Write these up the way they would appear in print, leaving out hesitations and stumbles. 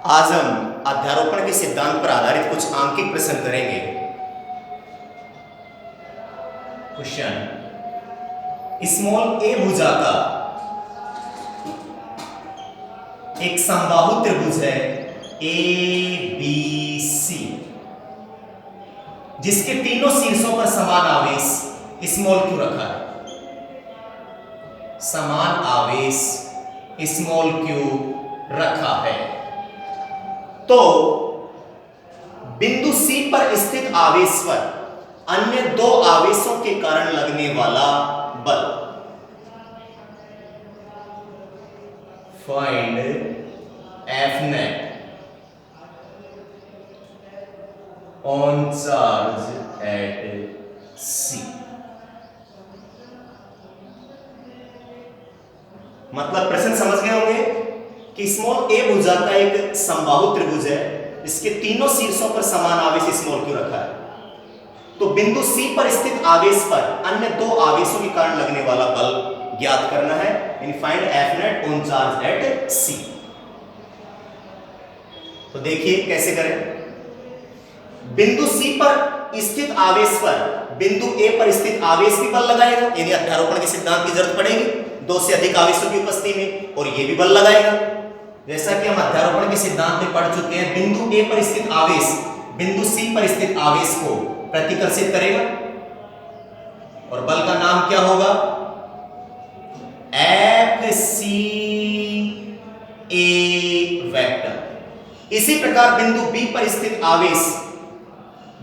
आज हम अध्यारोपण के सिद्धांत पर आधारित कुछ आंकिक प्रश्न करेंगे। क्वेश्चन, स्मॉल ए भुजा का एक समबाहु त्रिभुज है ABC, जिसके तीनों शीर्षों पर समान आवेश स्मॉल क्यू रखा है। समान आवेश स्मॉल क्यू रखा है, तो बिंदु C पर स्थित आवेश पर अन्य दो आवेशों के कारण लगने वाला बल। Find F net on charge at C। मतलब प्रश्न समझ गए होंगे कि स्मॉल ए भुजा का एक समबाहु त्रिभुज है, इसके तीनों शीर्षों पर समान आवेश स्मॉल क्यू रखा है। तो बिंदु C पर स्थित आवेश पर अन्य दो आवेशों के कारण लगने वाला बल ज्ञात करना है। यानी find F net on charge at C। तो देखिए कैसे करें। बिंदु C पर स्थित आवेश पर बिंदु A पर स्थित आवेश भी बल लगाएगा, यानी अध्यारोपण के सिद्धांत की जरूरत पड़ेगी दो से अधिक आवेशों की उपस्थिति में, और ये भी बल लगाएगा। जैसा कि हम अध्यारोपण के सिद्धांत में पढ़ चुके हैं, बिंदु A पर स्थित आवेश बिंदु C पर स्थित आवेश को प्रतिकर्षित करेगा, और बल का नाम क्या होगा? FCA vector. इसी प्रकार बिंदु B पर स्थित आवेश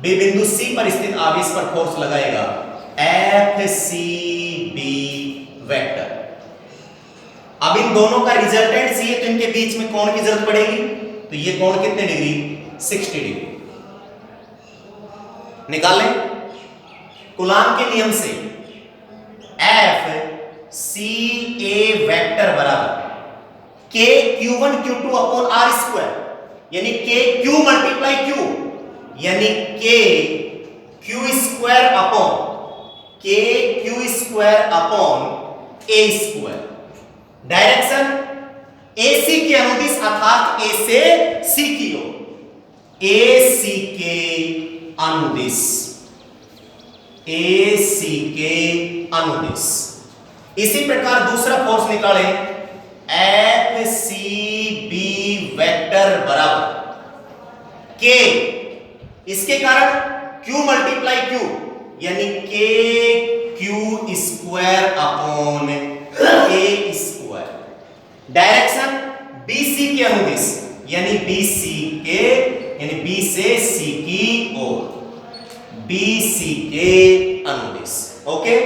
बिंदु C पर स्थित आवेश पर फोर्स लगाएगा, FCB वेक्टर। अब इन दोनों का रिजल्टेंट चाहिए, तो इनके बीच में कोण की जरूरत पड़ेगी। तो ये कोण कितने डिग्री? 60 डिग्री। निकालें कूलाम के नियम से FCA वेक्टर बराबर K Q1 Q2 upon R square, यानी K Q मल्टीप्लाई Q, यानी K Q square upon A square. Direction AC के अनुदिश अर्थात A से C की ओर, AC के अनुदिश, AC के अनुदिश। इसी प्रकार दूसरा फोर्स निकालें, FCB वेक्टर बराबर K, इसके कारण Q मल्टीप्लाई Q, यानी K Q square upon A square. Direction BC के अनुदिश, यानी BC के, यानी B से C की ओर, BC के अनुदिश। ओके,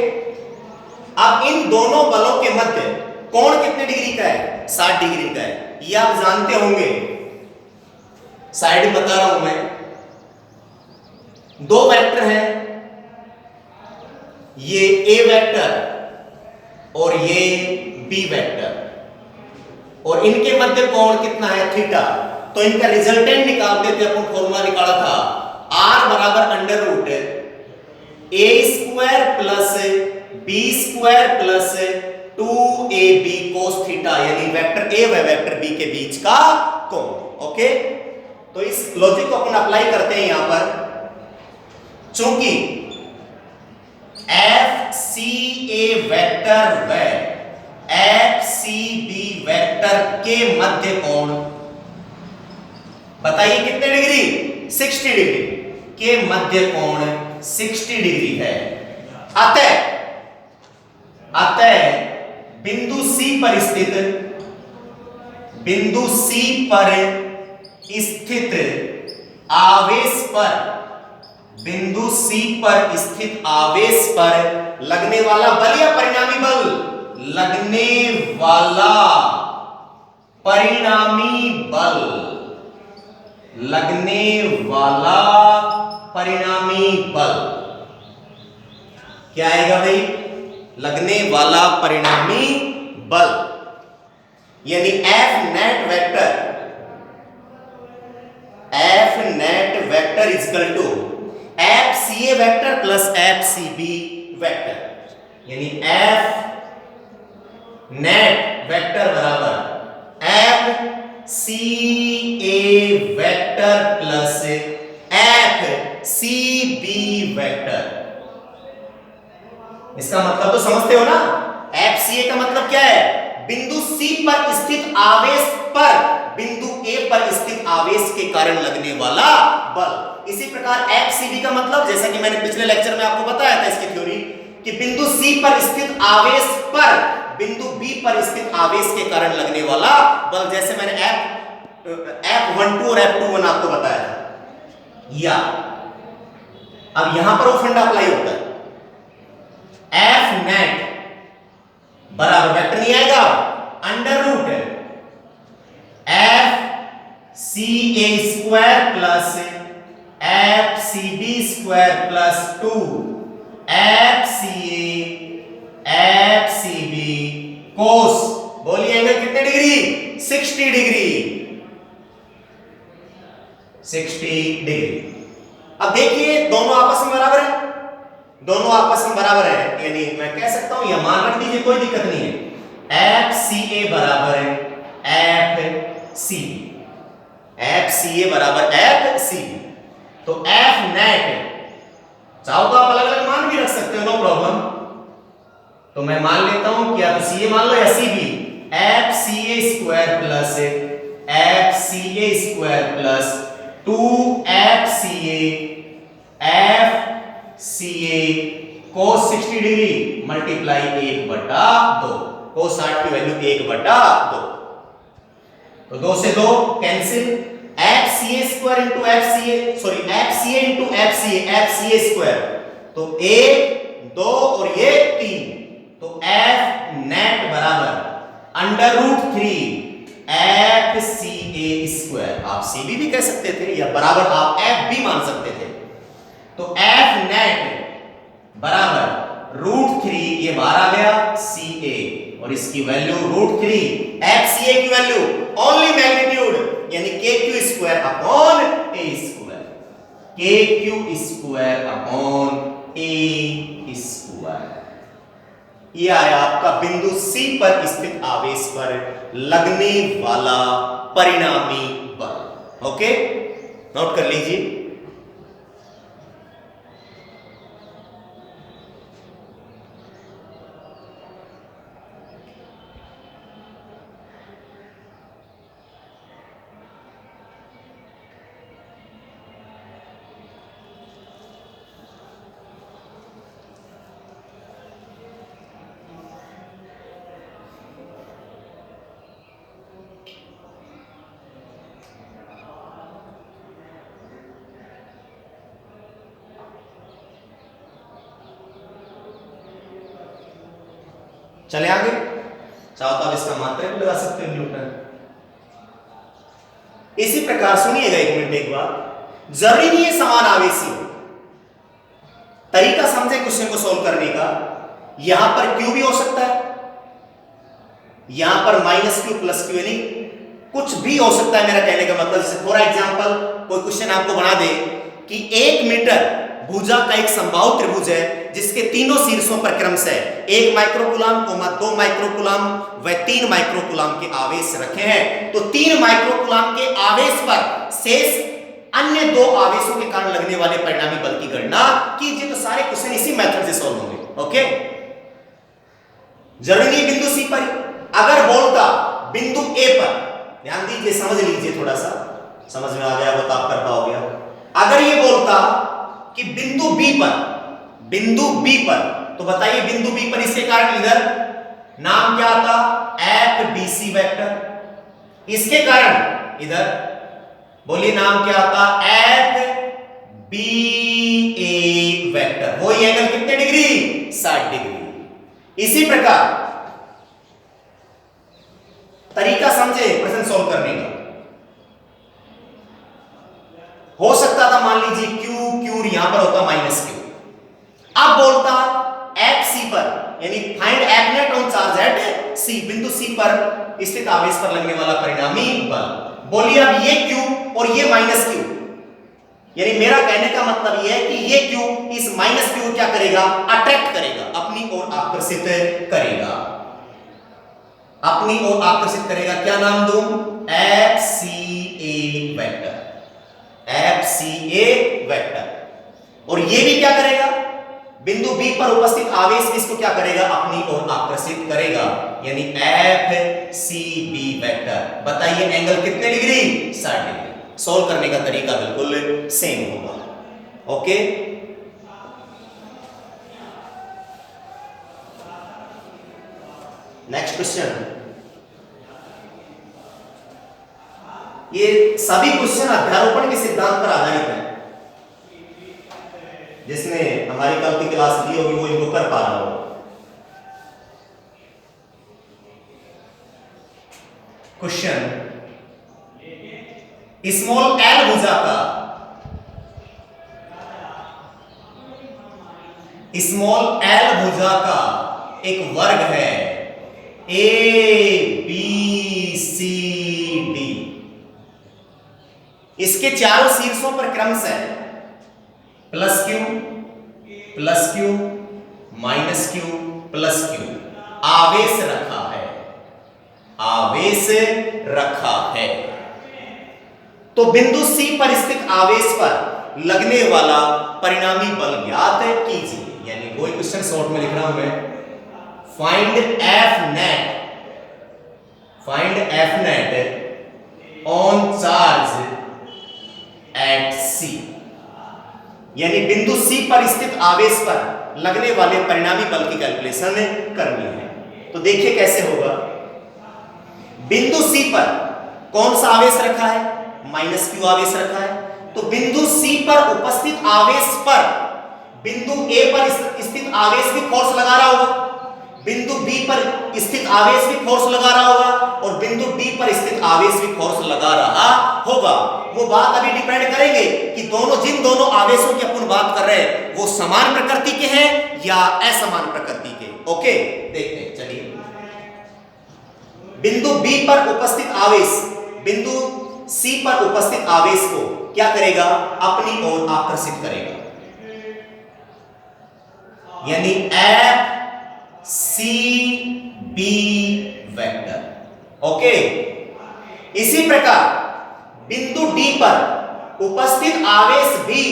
अब इन दोनों बलों के मध्य कोण कितने डिग्री का है? 60 डिग्री का है। ये आप जानते होंगे, साइड बता रहा हूं मैं। दो वेक्टर हैं, ये A वेक्टर और ये B वेक्टर, और इनके मध्य कोण कितना है? थीटा। तो इनका रिजल्टेंट निकालते थे अपन, फॉर्मूला निकाला था R बराबर under root A square plus B square plus 2AB cos theta, यानी वेक्टर A व वेक्टर B के बीच का कोण। ओके, तो इस लॉजिक को अपन अप्लाई करते हैं यहां पर। चूंकि FCA वेक्टर व FCB वेक्टर के मध्य कोण बताइए कितने डिग्री? 60 डिग्री। के मध्य कोण 60 डिग्री है। अतः बिंदु C पर स्थित आवेश पर बिंदु C पर स्थित आवेश पर लगने वाला बल या परिणामी बल? लगने वाला परिणामी बल, लगने वाला परिणामी बल क्या आएगा भाई? लगने वाला परिणामी बल, यानी F net vector equal to FCA vector plus FCB vector, यानी F नेट वेक्टर बराबर FCA इसका मतलब तो समझते हो ना, FCA का मतलब क्या है, बिंदु C पर स्थित आवेश पर बिंदु A पर स्थित आवेश के कारण लगने वाला बल। इसी प्रकार FCB का मतलब, जैसा कि मैंने पिछले लेक्चर में आपको बताया था इसकी थ्योरी, कि बिंदु C पर स्थित आवेश पर बिंदु B पर स्थित आवेश के कारण लगने वाला बल, जैसे मैंने F12 और F21 आपको बताया था। या अब यहां पर वो फंडा अप्लाई होता है, F नेट बराबर वेक्टर नहीं आएगा, under root FCA square plus FCB square plus 2 FCA FCB cos, बोलिए एंगल कितने डिग्री, 60 डिग्री, 60 डिग्री। अब देखिए दोनों आपस में बराबर है, दोनों आपस में बराबर है, यानी मैं कह सकता हूं, यह मान रख दीजिए, कोई दिक्कत नहीं है, FCA बराबर है FCB, FCA बराबर FCB। तो F नेट चाहो तो आप अलग अलग मान भी रख सकते हो, नो प्रॉब्लम। तो मैं मान लेता हूं, क्या तो CA मान लो या CB, FCA square plus FCA square plus 2FCA FCA cos 60 degree multiply 1/2, cos 60 की वैल्यू 1/2, तो 2 से 2 cancel, FCA square into FCA, sorry FCA into FCA square, तो 1 2 और ये 3, तो F नेट बराबर √3 FCA स्क्वायर, आप CB भी कह सकते थे या बराबर आप F भी मान सकते थे। तो F नेट बराबर √3, ये बाहर आ गया CA, और इसकी वैल्यू √3, FCA की वैल्यू ओनली मैग्नीट्यूड यानी KQ square upon A square, KQ square upon A square. यह आया आपका बिंदु C पर स्थित आवेश पर लगने वाला परिणामी बल। ओके, नोट कर लीजिए। चले आगे, चाहो तो आप इसका मात्रा भी लगा सकते हो न्यूटन। इसी प्रकार सुनिएगा एक मिनट एक बार, जरूरी नहीं है समान आवेशी हो, तरीका समझे क्वेश्चन को सॉल्व करने का। यहां पर क्यू भी हो सकता है, यहां पर -q + q, यानी कुछ भी हो सकता है। मेरा कहने का मतलब, जैसे फॉर एग्जांपल कोई क्वेश्चन आपको बना दे कि 1 मीटर भुजा का एक समबाहु त्रिभुज है जिसके तीनों शीर्षों पर क्रमशः 1 माइक्रोकूलम, 2 माइक्रोकूलम व 3 माइक्रोकूलम के आवेश रखे हैं। तो 3 माइक्रोकूलम के आवेश पर शेष अन्य 2 आवेशों के कारण लगने वाले परिणामी बल की गणना कीजिए। तो सारे क्वेश्चन इसी मेथड से सॉल्व होंगे। ओके, जरूरी नहीं बिंदु C पर, अगर बोलता बिंदु A पर, ध्यान दीजिए, समझ लीजिए, थोड़ा सा समझ में आ गया वो तो आप कर पाओगे। अगर ये बोलता कि बिंदु B पर, तो बताइए बिंदु B पर इसके कारण इधर नाम क्या आता, FBC वेक्टर, इसके कारण इधर बोलिए नाम क्या आता, FBA वेक्टर। वही एंगल कितने डिग्री, 60 डिग्री। इसी प्रकार तरीका समझे प्रश्न सॉल्व करने का। हो सकता था मान लीजिए Q यहां पर होता -Q, अब बोलता FC पर, यानी find F net on charge eight C, बिंदु C पर स्थित आवेश पर लगने वाला परिणामी बल। बोलिए अब ये Q और ये -Q, यानी मेरा कहने का मतलब ये है कि ये Q इस -Q को क्या करेगा, अट्रैक्ट करेगा, अपनी ओर आकर्षित करेगा, अपनी ओर आकर्षित करेगा। क्या नाम दूं, FCA वेक्टर, FCA वेक्टर। और ये भी क्या करेगा, बिंदु बी पर उपस्थित आवेश इसको क्या करेगा, अपनी ओर आकर्षित करेगा, यानी एफ सी बी वेक्टर। बताइए एंगल कितने डिग्री, 60 डिग्री। सॉल्व करने का तरीका बिल्कुल सेम होगा। Okay, next question. ये सभी क्वेश्चन अध्यारोपण के सिद्धांत पर आधारित है। जिसने हमारी कल की क्लास ली होगी वो इनको कर पा रहा हो। क्वेश्चन, स्मॉल एल भुजा का, स्मॉल एल भुजा का एक वर्ग है ए बी सी डी। इसके चारों शीर्षों पर क्रमशः plus Q minus Q plus Q आवेश रखा है, आवेश रखा है। तो बिंदु सी पर स्थित आवेश पर लगने वाला परिणामी बल ज्ञात कीजिए। यानी कोई क्वेश्चन शॉर्ट में लिख रहा हूं मैं, find F net on charge at C. यानी बिंदु सी पर स्थित आवेश पर लगने वाले परिणामी बल की कैलकुलेशन करनी है। तो देखिए कैसे होगा। बिंदु सी पर कौन सा आवेश रखा है, माइनस क्यू आवेश रखा है। तो बिंदु सी पर उपस्थित आवेश पर बिंदु ए पर स्थित आवेश भी फोर्स लगा रहा होगा, बिंदु बी पर स्थित आवेश भी फोर्स लगा रहा होगा, और बिंदु डी पर स्थित आवेश भी फोर्स लगा रहा होगा। वो बात अभी डिपेंड करेंगे कि जिन दोनों आवेशों की अपन बात कर रहे हैं वो समान प्रकृति के हैं या असमान प्रकृति के। ओके, देखते हैं, चलिए। बिंदु बी पर उपस्थित आवेश बिंदु सी पर उपस्थित आवेश को क्या करेगा, अपनी ओर आकर्षित करेगा, यानी F C B vector. Okay, इसी प्रकार बिंदु डी पर उपस्थित आवेश भी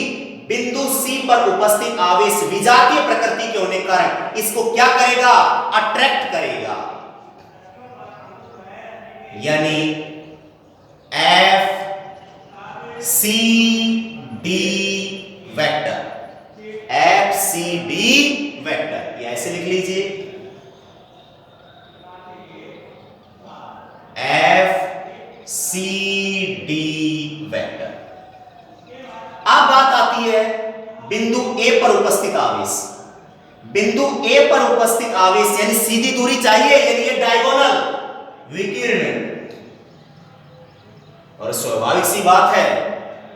बिंदु सी पर उपस्थित आवेश विजातीय प्रकृति के होने के कारण इसको क्या करेगा, अट्रैक्ट करेगा, यानी F C D vector, F C D vector. ये ऐसे लिख लीजिए, एफ सी डी वेक्टर। अब बात आती है बिंदु ए पर उपस्थित आवेश। बिंदु ए पर उपस्थित आवेश यानी सीधी दूरी चाहिए, यानी ये डायगोनल विकिरण। और स्वाभाविक सी बात है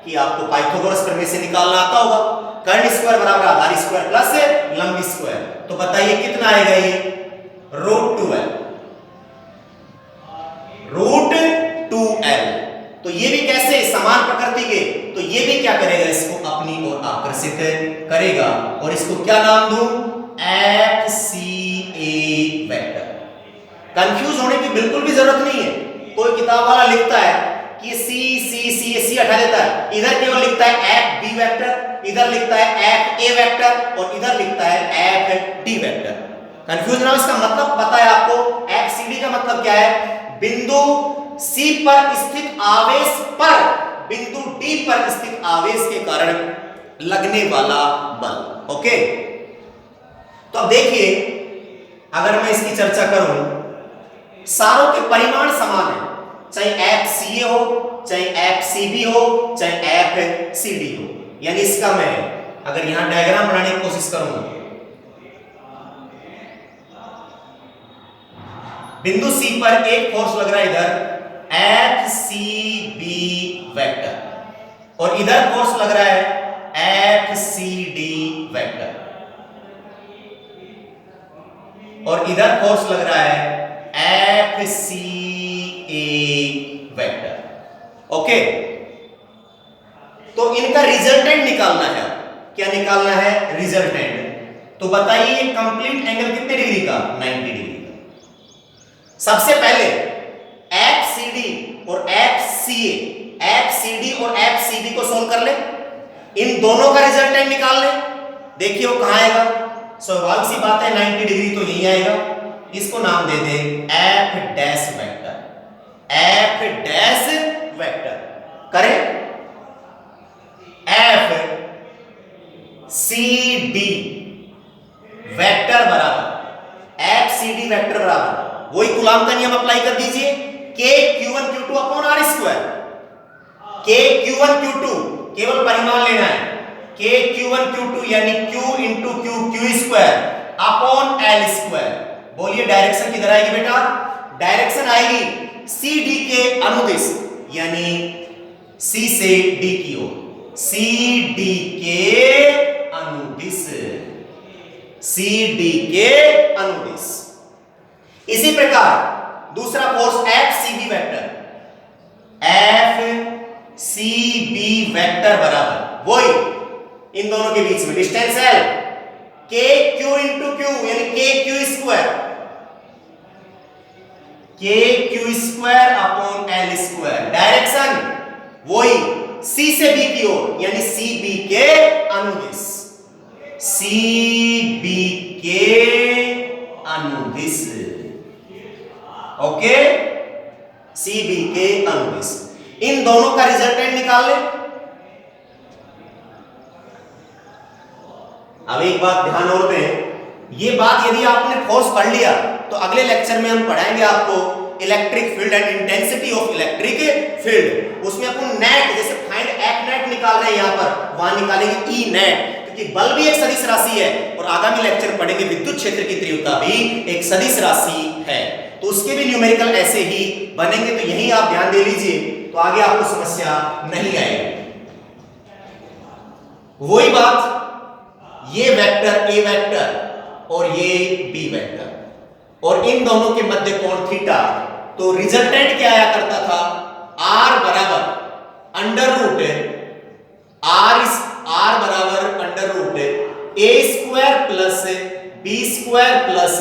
कि आपको पाइथागोरस प्रमेय से निकालना आता होगा, कर्ण स्क्वायर बराबर आधार स्क्वायर प्लस लंब स्क्वायर। तो बताइए कितना आएगा ये, √2l। तो ये भी कैसे, समान प्रकृति के, तो ये भी क्या करेगा, इसको अपनी ओर आकर्षित करेगा, और इसको क्या नाम दूं, FCA वेक्टर। कंफ्यूज होने की बिल्कुल भी जरूरत नहीं है। कोई किताब वाला लिखता है कि सी हटा देता है, इधर केवल लिखता है FB वेक्टर, इधर लिखता है FA वेक्टर, और इधर लिखता है FD वेक्टर। कंफ्यूज ना हो, इसका मतलब पता है आपको। FCD का मतलब क्या है, बिंदु C पर स्थित आवेश पर बिंदु D पर स्थित आवेश के कारण लगने वाला बल। ओके, तो अब देखिए, अगर मैं इसकी चर्चा करूं, सारों के परिमाण समान है, चाहे FCA हो, चाहे FCB हो, चाहे FCD हो। यानी इसका मैं अगर यहां डायग्राम बनाने की कोशिश करूं, बिंदु C पर एक फोर्स लग रहा है इधर FCB वेक्टर, और इधर फोर्स लग रहा है FCD वेक्टर, और इधर फोर्स लग रहा है FCA वेक्टर। ओके, तो इनका रिजल्टेंट निकालना है। क्या निकालना है, रिजल्टेंट। तो बताइए कंप्लीट एंगल कितने डिग्री का, 90 डिग्री का। सबसे पहले FCD और FCB को सोल्व कर ले, इन दोनों का रिजल्टेंट निकाल ले। देखिए वो कहां आएगा, स्वाभाविक सी बात है 90 डिग्री तो यही आएगा, इसको नाम दे दें F dash vector, F dash vector. करें एफ सी डी वेक्टर बराबर, एफ सी डी वेक्टर बराबर वही कूलॉम का नियम अप्लाई कर दीजिए, के Q1 Q2 upon are square. के Q1 Q2 केवल परिमाण लेना है, के Q1 Q2 यानी Q into Q Q square upon L square. बोलिए डायरेक्शन किधर आएगी बेटा? डायरेक्शन आएगी सी डी के अनुदिश, यानी सी से डी की ओर, सी डी के अनुदिश, सी डी के अनुदिश। इसी प्रकार दूसरा force F C B vector, F C B vector बराबर वही इन दोनों के बीच में distance L, K q into q यानी K q square, K q square upon L square. Direction वही सी से बी की ओर यानी सी बी के अनुदिश, सी बी के अनुदिश। ओके, सी बी के अनुदिश। इन दोनों का रिजल्टेंट निकाल ले। अब एक बात ध्यान और दें, ये बात यदि आपने फोर्स पढ़ लिया तो अगले लेक्चर में हम पढ़ाएंगे आपको electric field and intensity of electric field. उसमें अपन नेट, जैसे फाइंड एफ नेट निकाल रहे हैं यहां पर, वहां निकालेंगे ई नेट, क्योंकि बल भी एक सदिश राशि है और आगामी लेक्चर पढ़ेंगे विद्युत क्षेत्र की तीव्रता भी एक सदिश राशि है, तो उसके भी न्यूमेरिकल ऐसे ही बनेंगे। तो यही आप ध्यान दे लीजिए, तो आगे आपको समस्या नहीं आएगी। वही बात, ये वेक्टर ए वेक्टर और ये बी वेक्टर, और इन दोनों के मध्य कोण थीटा, तो रिजल्टेंट क्या आया करता था? आर बराबर अंडर रूट आर बराबर under root A square plus B square plus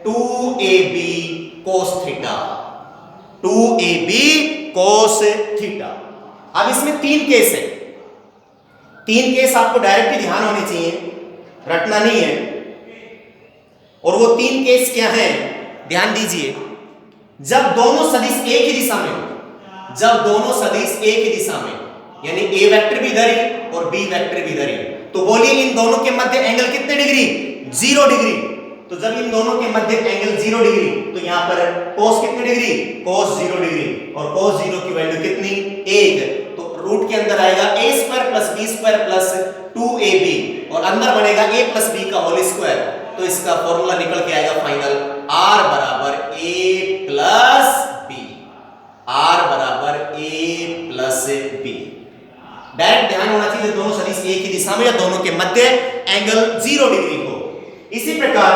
2ab cos theta, 2ab cos theta. अब इसमें तीन केस है, तीन केस आपको डायरेक्टली ध्यान होने चाहिए, रटना नहीं है। और वो तीन केस क्या हैं? ध्यान दीजिए। जब दोनों सदिश एक ही दिशा में हो, जब दोनों सदिश एक ही दिशा में, यानी ए वेक्टर भी इधर ही और बी वेक्टर भी इधर ही, तो बोलिए इन दोनों के मध्य एंगल कितने डिग्री? 0 डिग्री। तो जब इन दोनों के मध्य एंगल 0 डिग्री, तो यहां पर cos कितने डिग्री? cos 0 डिग्री, और cos 0 की वैल्यू कितनी? 1। तो रूट के अंदर आएगा a square plus b square plus 2ab, और अंदर बनेगा a प्लस b का होल स्क्वायर। तो इसका फॉर्मूला निकल के आएगा फाइनल r बराबर a प्लस b, r बराबर a प्लस b। डायरेक्ट ध्यान होना चाहिए दोनों सदिश एक ही दिशा में या दोनों के मध्य एंगल 0 डिग्री हो। इसी प्रकार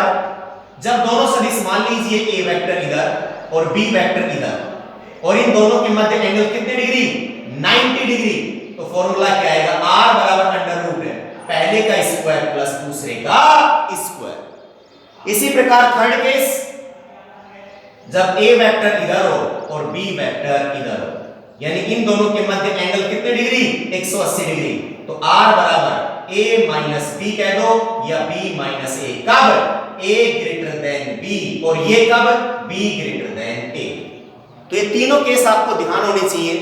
जब दोनों सदिश, मान लीजिए a वेक्टर इधर और b वेक्टर इधर, और इन दोनों के मध्य एंगल कितने डिग्री? 90 डिग्री। तो फॉर्मूला क्या आएगा? r बराबर अंडर रूट पहले का स्क्वायर प्लस दूसरे का स्क्वायर। इसी प्रकार थर्ड केस, जब a वेक्टर इधर हो और b वेक्टर इधर हो, यानी इन दोनों के मध्य एंगल कितने डिग्री? 180 डिग्री। तो r बराबर a माइनस b कह दो या b माइनस a। कब? a ग्रेटर देन b, और ये कब? b greater than a। तो ये तीनों केस आपको ध्यान होने चाहिए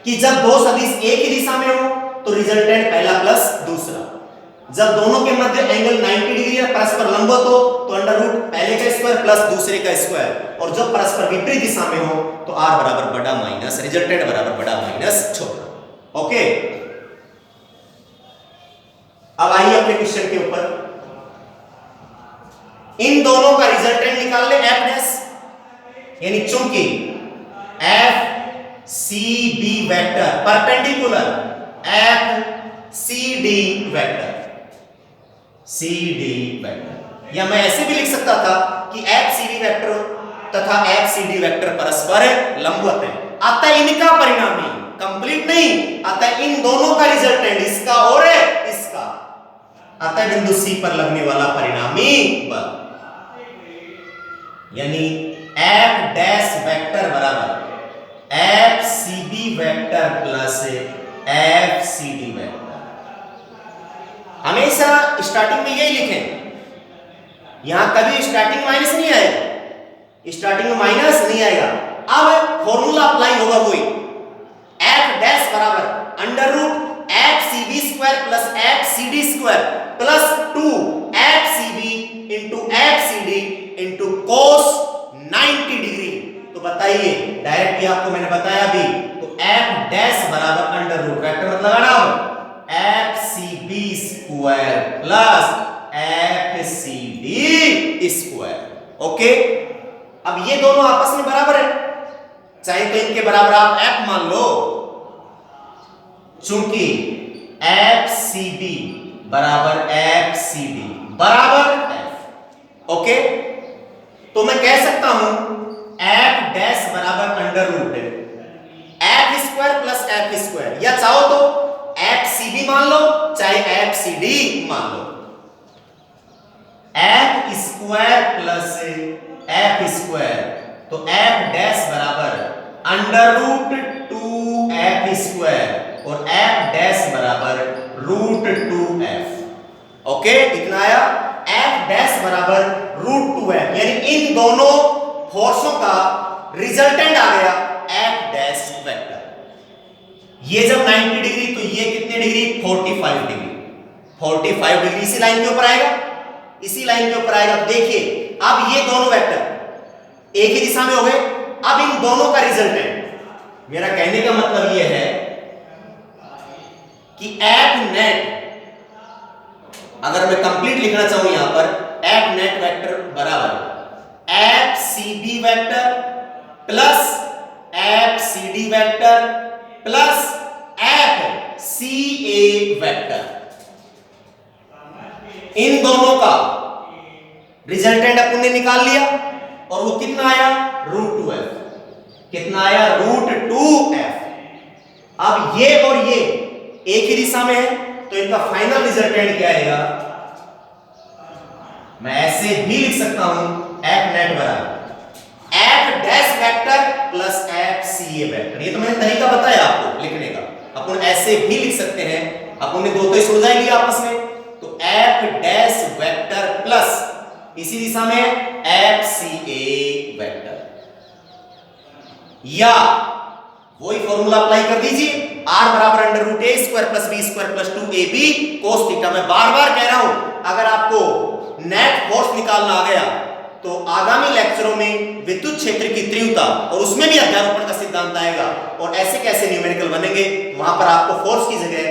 कि जब दो सदिश एक ही दिशा में हो तो रिजल्टेंट पहला प्लस दूसरा, जब दोनों के मध्य एंगल 90 डिग्री या परस्पर लंबवत हो तो अंडर रूट पहले का स्क्वायर प्लस दूसरे का स्क्वायर, और जब परस्पर विपरीत दिशा में हो तो r बराबर बड़ा माइनस, रिजल्टेंट बराबर बड़ा माइनस छोटा। ओके, अब आइए अपने क्वेश्चन के ऊपर। इन दोनों का रिजल्टेंट निकाल ले f डैश, यानी चूंकि f C B vector perpendicular F C D vector, C D vector, या मैं ऐसे भी लिख सकता था कि एफ सी डी वेक्टर तथा एफ सी डी वेक्टर परस्पर लंबवत है, अतः इनका परिणामी कंप्लीट नहीं, अतः इन दोनों का रिजल्टेंट इसका और इसका, अतः बिंदु सी पर लगने वाला परिणामी बल, यानी एफ डैश वेक्टर बराबर F C B vector plus F C D vector. हमेशा स्टार्टिंग में यही लिखें, यहां कभी स्टार्टिंग माइनस नहीं आएगा, स्टार्टिंग में माइनस नहीं आएगा। अब फॉर्मूला अप्लाई होगा वही, एफ डैश बराबर under root F C B square plus F C D square plus 2 F C B into F C D into cos 90 degree. तो बताइए, डायरेक्ट भी आपको मैंने बताया अभी, तो एफ डैश बराबर अंडर रूट वेक्टर मत लगाना हो, F C B square plus F C D square. Okay, अब ये दोनों आपस में बराबर है, चाहे तो इनके बराबर आप एफ मान लो, चूंकि एफ सी बी बराबर एफ सी डी बराबर एफ। ओके, तो मैं कह सकता हूं एफ डैश बराबर under root F square plus F square, या चाहो तो एफ सी बी मान लो चाहे एफ सी डी मान लो, F square plus F square, तो एफ डैश बराबर अंडर रूट 2 एफ स्क्वायर और एफ डैश बराबर रूट 2 एफ। ओके, कितना आया, एफ डैश बराबर रूट 2 एफ, यानी इन दोनों फोर्सों का रिजल्टेंट आ गया एफ डैश वेक्टर। ये जब 90 डिग्री तो ये कितने डिग्री, 45 डिग्री, 45 डिग्री इसी लाइन के ऊपर आएगा, इसी लाइन के ऊपर आएगा। देखिए अब ये दोनों वेक्टर एक ही दिशा में हो गए, अब इन दोनों का रिजल्टेंट, मेरा कहने का मतलब यह है कि एफ नेट, अगर मैं कंप्लीट लिखना चाहूं यहां पर, एफ नेट वेक्टर बराबर F C B vector plus F C D vector plus F C A vector, इन दोनों का रिजल्टेंट अपन ने निकाल लिया और वो कितना आया, रूट 2 एफ। कितना आया, रूट 2 एफ। अब ये और ये एक ही दिशा में है, तो इनका फाइनल रिजल्टेंट क्या आएगा, मैं ऐसे भी लिख सकता हूं, एफ नेट बराबर F dash vector plus F C A vector. ये तो मैंने तरीका बताया आपको लिखने का, अपन ऐसे भी लिख सकते हैं, अपन ने दो तो सुलझा ही लिया आपस में, तो एफ डैश वेक्टर प्लस इसी दिशा में एफ सी ए वेक्टर, या वही फॉर्मूला अप्लाई कर दीजिए, r बराबर under root A square plus B square plus 2 A B cos theta. मैं बार बार कह रहा हूं, अगर आपको नेट फोर्स निकालना आ गया तो आगामी लेक्चरों में विद्युत क्षेत्र की तीव्रता और उसमें भी अध्यारोपण का सिद्धांत आएगा, और ऐसे कैसे न्यूमेरिकल बनेंगे, वहां पर आपको फोर्स की जगह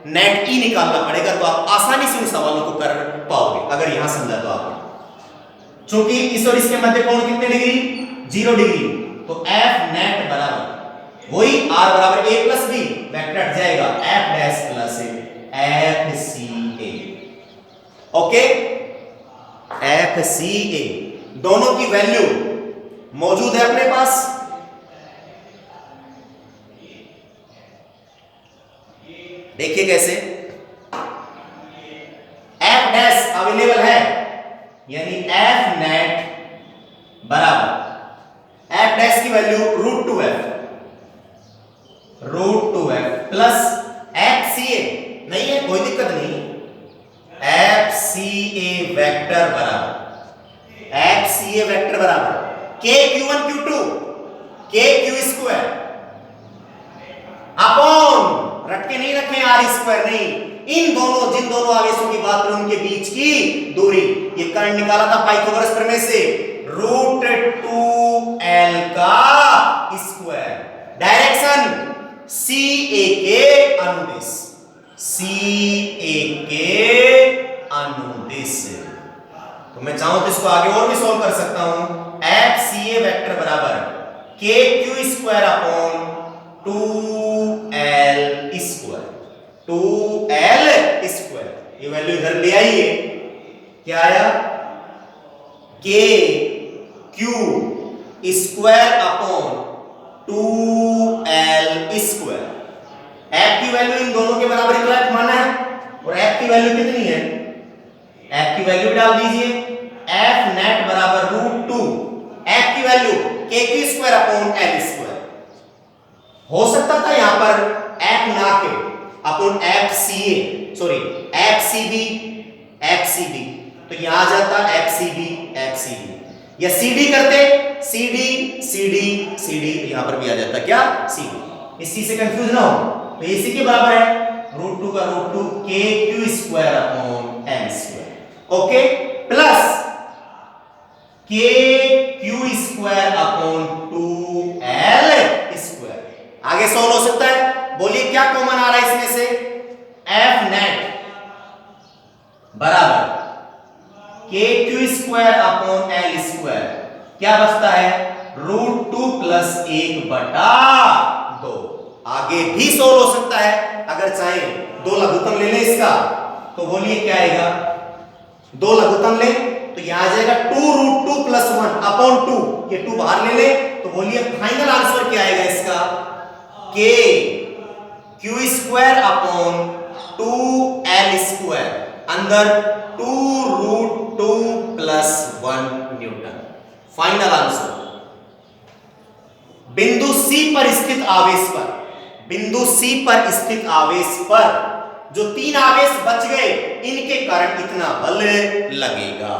नेट ई निकालना पड़ेगा, तो आप आसानी से उन सवालों को कर पाओगे अगर यहां समझा तो आपने। चूंकि इस और इसके मध्य कोण कितने डिग्री, 0 डिग्री, तो एफ नेट बराबर वही r बराबर a प्लस b, वेक्टर हट जाएगा f dash plus F C A. Okay, F C A दोनों की वैल्यू मौजूद है अपने पास। देखिए कैसे, एफ डैश अवेलेबल है, यानी एफ नेट बराबर एफ डैश की value root 2 F plus F C A, नहीं है कोई दिक्कत नहीं, एफ सी ए वेक्टर बराबर एफ सी ए वेक्टर बराबर के क्यू1 क्यू2 के क्यू स्क्वायर अपॉन, रट के नहीं रखें आर स्क्वायर नहीं, इन दोनों जिन दोनों आवेशों की बात करें उनके बीच की दूरी, ये करंट निकाला था पाइथागोरस प्रमेय से, रूट 2l का स्क्वायर, डायरेक्शन सी ए के अनुदिश, सी ए के अनुदिश। तो मैं चाहूं तो इसको आगे और भी सॉल्व कर सकता हूं, एफ सी ए वेक्टर बराबर के q square upon 2l square, 2l square, ये वैल्यू इधर ले आइए, क्या आया, के q square upon 2l square. f की वैल्यू इन दोनों के बराबर ही तो f माना है, और f की वैल्यू कितनी है, f की वैल्यू डाल दीजिए, f नेट बराबर रूट 2, f की value k Q square upon l square. हो सकता था यहां पर f ना के upon f c a, sorry FCB FCB, तो यहां आ जाता FCB FCB, या CD करते CD CD CD, यहां पर भी आ जाता क्या CD। इसी से कंफ्यूज ना हो, तो इसी के बराबर है √2 का √2 KQ² upon M², okay, plus KQ² upon 2L²। आगे सॉल्व हो सकता है, बोलिए क्या कॉमन आ रहा है इसमें से, F नेट बराबर KQ² अपॉन L², क्या बचता है √2 प्लस 1/2। आगे भी सोल्व हो सकता है, अगर चाहे दो लघुत्तम ले लें इसका, तो बोलिए क्या आएगा, दो लघुत्तम ले तो यहां आ जाएगा 2√2 प्लस 1 अपॉन 2, ये 2 बाहर ले ले, तो बोलिए फाइनल आंसर क्या आएगा इसका, KQ² अपॉन 2L², अंदर 2√2 प्लस 1 न्यूटन। Final answer. बिंदु C पर स्थित आवेश पर, बिंदु C पर स्थित आवेश पर जो 3 आवेश बच गए, इनके कारण इतना बल लगेगा,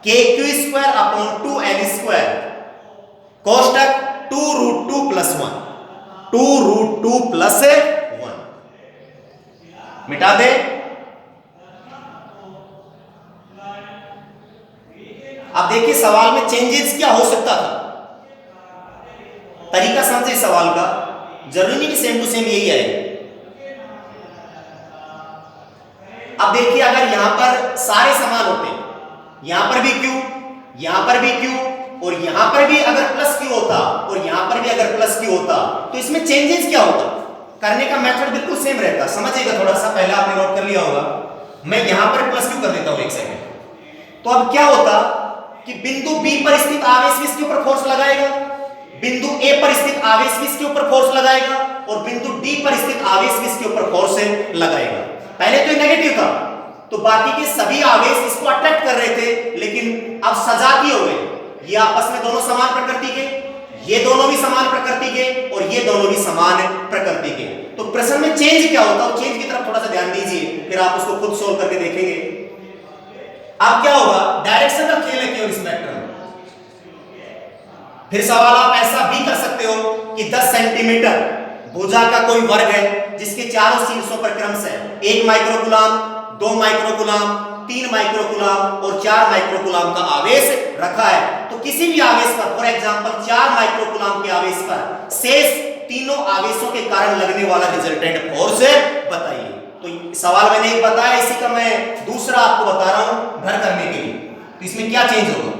KQ² upon 2L², कोष्टक 2√2 plus 1, 2√2 plus 1 मिटा दे। अब देखिए सवाल में चेंजेस क्या हो सकता था, तरीका समझे सवाल का, जरूरी नहीं कि सेम टू सेम यही आए। अब देखिए अगर यहां पर सारे समान होते, यहां पर भी Q, यहां पर भी Q, और यहां पर भी अगर प्लस Q होता, और यहां पर भी अगर प्लस Q होता, तो इसमें चेंजेस क्या होता, करने का मेथड बिल्कुल सेम रहता। समझिएगा थोड़ा सा, पहले आपने नोट कर लिया होगा, मैं यहां पर प्लस Q कर देता हूं, एक सेकंड। तो अब क्या होता कि बिंदु B पर स्थित आवेश भी इसके ऊपर फोर्स लगाएगा, बिंदु A पर स्थित आवेश भी इसके ऊपर फोर्स लगाएगा, और बिंदु D पर स्थित आवेश भी इसके ऊपर फोर्स लगाएगा। पहले तो ये नेगेटिव था, तो बाकी के सभी आवेश इसको अट्रैक्ट कर रहे थे, लेकिन अब सजाती हो गए, ये आपस में दोनों समान प्रकृति के, ये दोनों भी समान प्रकृति के, और ये दोनों भी समान प्रकृति के। तो प्रश्न में चेंज क्या होता है, चेंज की तरफ थोड़ा सा ध्यान दीजिए, फिर आप उसको खुद सोल्व करके देखेंगे। अब क्या होगा, डायरेक्शन का खेल है केवल इस वेक्टर में। फिर सवाल आप ऐसा भी कर सकते हो कि 10 सेंटीमीटर भुजा का कोई वर्ग है जिसके चारों शीर्षों पर क्रमशः 1 माइक्रोकूलम, 2 माइक्रोकूलम, 3 माइक्रोकूलम और 4 माइक्रोकूलम का आवेश रखा है। तो किसी भी आवेश पर, फॉर एग्जांपल 4 माइक्रोकूलम के आवेश पर शेष तीनों आवेशों के कारण लगने वाला रिजल्टेंट फोर्स बताइए। तो सवाल मैंने एक बताया, इसी का मैं दूसरा आपको बता रहा हूं घर करने के लिए। तो इसमें क्या चेंज होगा,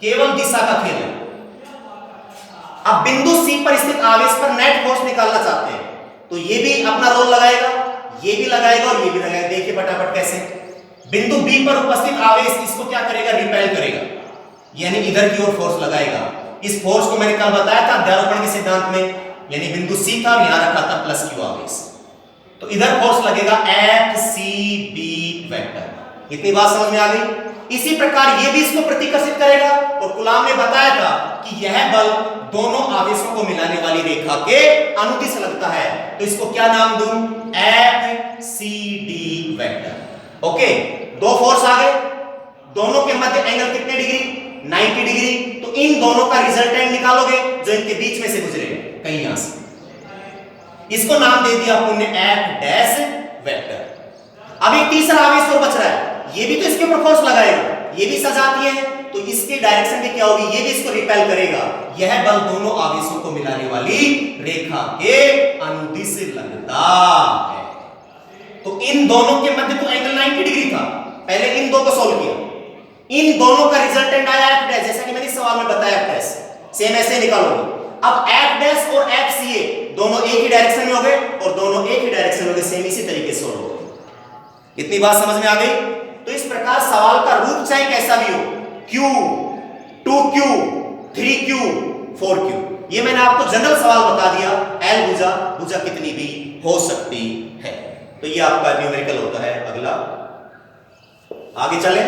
केवल दिशा का खेल है। अब बिंदु C पर स्थित आवेश पर नेट फोर्स निकालना चाहते हैं, तो ये भी अपना रोल लगाएगा, ये भी लगाएगा और ये भी लगाएगा। देखिए फटाफट कैसे, बिंदु B पर उपस्थित आवेश इसको क्या करेगा, रिपेल करेगा, यानी इधर की ओर फोर्स लगाएगा। इस फोर्स को मैंने कल बताया था अध्यारोपण के सिद्धांत में, यानी बिंदु C था, यहां रखा था प्लस Q आवेश, तो इधर फोर्स लगेगा FCB वेक्टर। इतनी बात समझ में आ गई। इसी प्रकार ये भी इसको प्रतिकर्षित करेगा, और कूलाम ने बताया था कि यह बल दोनों आवेशों को मिलाने वाली रेखा के अनुदिश लगता है, तो इसको क्या नाम दूं, FCD वेक्टर। ओके, दो फोर्स आ गए, दोनों के मध्य एंगल कितने डिग्री, 90 डिग्री। तो इन दोनों का रिजल्टेंट निकालोगे जो इनके बीच में से गुजरेगा कहीं यहां से, इसको नाम दे दिया आपने F' वेक्टर। अब एक तीसरा आवेश और बच रहा है, ये भी तो इसके ऊपर फोर्स लगाएगा, ये भी सजाती है, तो इसकी डायरेक्शन भी क्या होगी, ये भी इसको रिपेल करेगा। यह बल दोनों आवेशों को मिलाने वाली रेखा के अनुदिश लगता है। तो इन दोनों के मध्य तो एंगल 90 डिग्री था, पहले इन दो को सोल्व किया, इन दोनों का रिजल्टेंट आया F', जैसा कि मैंने इस सवाल में बताया F', सेम ऐसे निकालोगे। अब F' और FCA दोनों एक ही डायरेक्शन में हो गए, और दोनों एक ही डायरेक्शन में हो गए, सेम इसी तरीके से सोल्व हो गए। इतनी बात समझ में आ गई। तो इस प्रकार सवाल का रूप चाहे कैसा भी हो, Q, 2Q, 3Q, 4Q, ये मैंने आपको जनरल सवाल बता दिया। L भुजा कितनी भी हो सकती है। तो ये आपका न्यूमेरिकल होता है। अगला आगे चले।